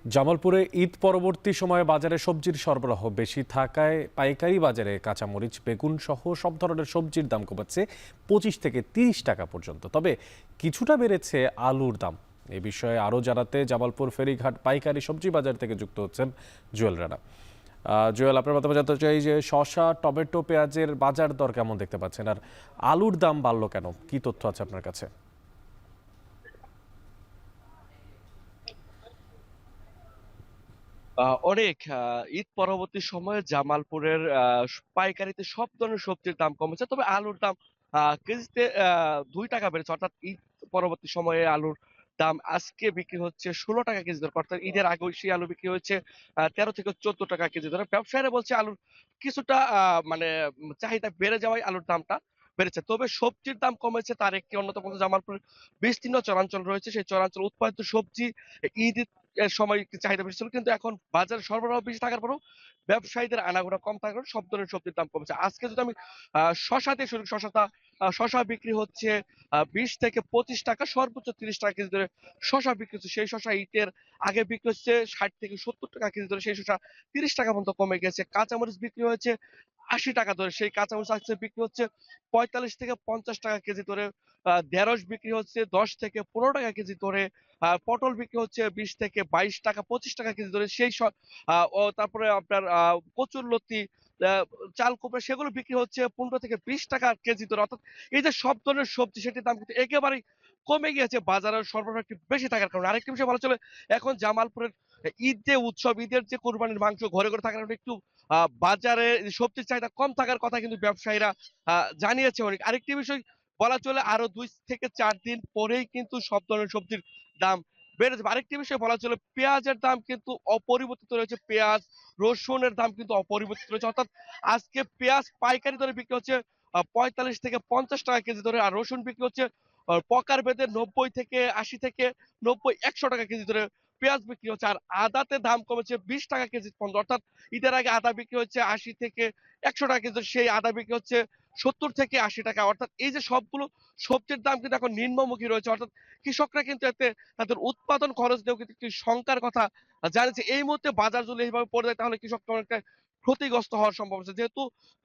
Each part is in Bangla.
জামালপুরে ঈদ পরবর্তী সময়ে বাজারে সবজির সরবরাহ বেশি থাকায় পাইকারি বাজারে কাঁচামরিচ বেগুন সহ সব ধরনের সবজির দাম কমেছে 25 থেকে 30 টাকা পর্যন্ত। তবে কিছুটা বেড়েছে আলুর দাম। এ বিষয়ে আরও জানাতে জামালপুর ফেরিঘাট পাইকারি সবজি বাজার থেকে যুক্ত হচ্ছেন জুয়েল রানা। জুয়েল, আপনার মতামত জানতে চাই যে শসা, টমেটো, পেঁয়াজের বাজার দর কেমন দেখতে পাচ্ছেন, আর আলুর দাম বাড়লো কেন? কি তথ্য আছে আপনার কাছে? অনেক ঈদ পরবর্তী সময়ে জামালপুরের পাইকারিতে সব ধরনের সবজির দাম কমেছে। তবে আলুর দাম কেজিতে ২ টাকা বেড়েছে। অর্থাৎ ঈদ পরবর্তী সময়ে আলুর দাম আজকে বিক্রি হচ্ছে ৳১৬ কেজি দরে। অর্থাৎ ঈদের আগেও সেই আলু বিক্রি হয়েছে ৳১৩ থেকে ৳১৪ কেজি দরে। ব্যবসায়ীরা বলছে আলুর কিছুটা মানে চাহিদা বেড়ে যাওয়ায় আলুর দামটা বেড়েছে। তবে সবজির দাম কমেছে তার একটি অন্যতম জামালপুরের বিস্তীর্ণ চরাঞ্চল রয়েছে। সেই চরাঞ্চলে উৎপাদিত সবজি ঈদ এর সময় একটু চাহিদা বেশি ছিল। কিন্তু এখন বাজারে সরবরাহ বেশি থাকার পরেও ব্যবসায়ীদের আনাগোনা কম থাকার কারণে সব ধরনের সবজির দাম কমেছে। আজকে যদি আমি শসা দিয়ে শুরু করি, শসা বিক্রি হচ্ছে ৳২০ থেকে ৳২৫, সর্বোচ্চ ৳৩০ কেজি দরে শসা বিক্রি হচ্ছে। সেই শসা ঈদের আগে বিক্রি হচ্ছে ৳৬০ থেকে ৳৭০ কেজি দরে, সেই শসা ৳৩০ পর্যন্ত কমে গেছে। কাঁচামরিচ বিক্রি হয়েছে ৳৮০ দরে, সেই কাঁচামরিচ আজকে বিক্রি হচ্ছে ৳৪৫ থেকে ৳৫০ কেজি দরে। ঢেঁড়স বিক্রি হচ্ছে ৳১০ থেকে ৳১৫ কেজি দরে। পটল বিক্রি হচ্ছে ৳২০ থেকে ৳22, ৳25 কেজি দরে। সেই স আ ও তারপরে আপনার কচুরলতি, আ চাল কুমড়া সেগুলো বিক্রি হচ্ছে ৳১৫ থেকে ৳20 কেজি দরে। অর্থাৎ এই যে সব ধরনের সবজি সেটির দাম কিন্তু একেবারেই কমে গিয়েছে বাজারের সরবরাহ একটু বেশি থাকার কারণে। আরেকটি বিষয় বলা চলে, এখন জামালপুরের ঈদ যে উৎসব, ঈদের যে কোরবানির মাংস ঘরে থাকার কারণে একটু বাজারে সবজির চাহিদা কম থাকার কথা কিন্তু ব্যবসায়ীরা আ জানিয়েছে অনেক। আরেকটি বিষয় বলা চলে, আরো ২ থেকে ৪ দিন পরেই কিন্তু সব ধরনের সবজির দাম বেড়ে যাবে। আরেকটি বিষয় বলা চলে, পেঁয়াজের দাম কিন্তু অপরিবর্তিত রয়েছে। পেঁয়াজ, রসুনের দাম কিন্তু অপরিবর্তিত রয়েছে। অর্থাৎ আজকে পেঁয়াজ পাইকারি দরে বিক্রি হচ্ছে ৳৪৫ থেকে ৳৫০ কেজি দরে। আর রসুন বিক্রি হচ্ছে প্রকার ভেদে ৳৯০ থেকে ৮০ থেকে ৯০, ৳১০০ কেজি দরে পেঁয়াজ বিক্রি হচ্ছে। আর আদাতে দাম কমেছে ৳২০ কেজি পর্যন্ত। অর্থাৎ ঈদের আগে আদা বিক্রি হচ্ছে ৳৮০ থেকে ৳১০০ কেজি দরে, সেই আদা বিক্রি হচ্ছে ৳৭০ থেকে ৳৮০। অর্থাৎ এই যে সবগুলো সবজির দাম কিন্তু এখন নিম্নমুখী রয়েছে। অর্থাৎ কৃষকরা কিন্তু এতে তাদের উৎপাদন খরচ দিয়েও কিন্তু একটি শঙ্কার কথা জানিয়েছে। এই মুহূর্তে বাজার যদি এইভাবে পড়ে যায় তাহলে কৃষকরা অনেকটা ক্ষতিগ্রস্ত হওয়ার সম্ভাবনা আছে। যেহেতু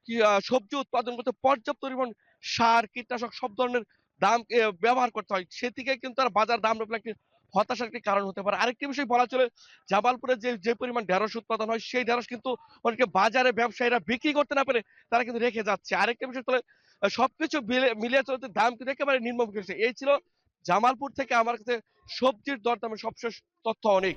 কি সবজি উৎপাদন করতে পর্যাপ্ত পরিমাণ সার, কীটনাশক সব ধরনের দাম ব্যবহার করতে হয়। সেদিকে কিন্তু আর বাজার দাম না পেলে একটি হতাশার একটি কারণ হতে পারে। আরেকটি বিষয় বলা চলে, জামালপুরে যে পরিমাণ ঢেঁড়স উৎপাদন হয় সেই ঢেঁড়স কিন্তু অনেকে বাজারে ব্যবসায়ীরা বিক্রি করতে না পেরে তারা কিন্তু রেখে যাচ্ছে। আরেকটা বিষয় হলো, সবকিছু মিলিয়ে চলতে দাম কিন্তু একেবারে নিম্নমুখী হয়েছে। এই ছিল জামালপুর থেকে আমার কাছে সবজির দরদামের সবশেষ তথ্য অনেক।